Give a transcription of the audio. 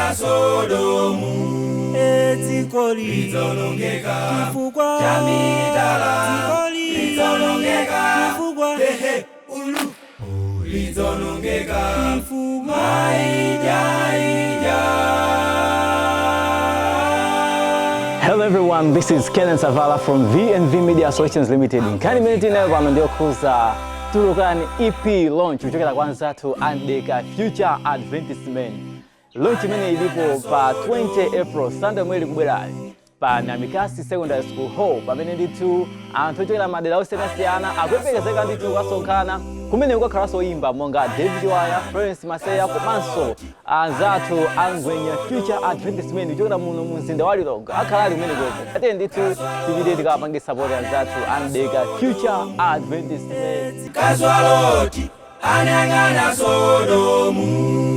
Anyangana Sodomu Etikoli Litolongeka Kifugwa Jamitala Litolongeka Kifugwa Hehe Ulu Litolongeka Kifugwa Hello everyone, this is Ken and Savala from V&V Media Solutions Limited. Nkani minute nayo ndio kuza tulokani EP launch kutoka kwanza to Mdeka Future Advertisement. Launch mene ilipo pa 20 April Sunday mwezi kubwera pa Namikasi Secondary School Hall pamene nditu anthu madera osiyanasiyana akuyembekezeka nditu asonkhana kumene kukakhalanso imba monga David Waya, Prince Maseya komanso anzathu angwenya Future Advertisement kuchokera muno mu mzinda wa Lilongwe akhalali kumene kwepo ate nditu tibide tikapangisa support anzathu Mdeka Future Advertisement. Kazwaloti anyangana Sodomu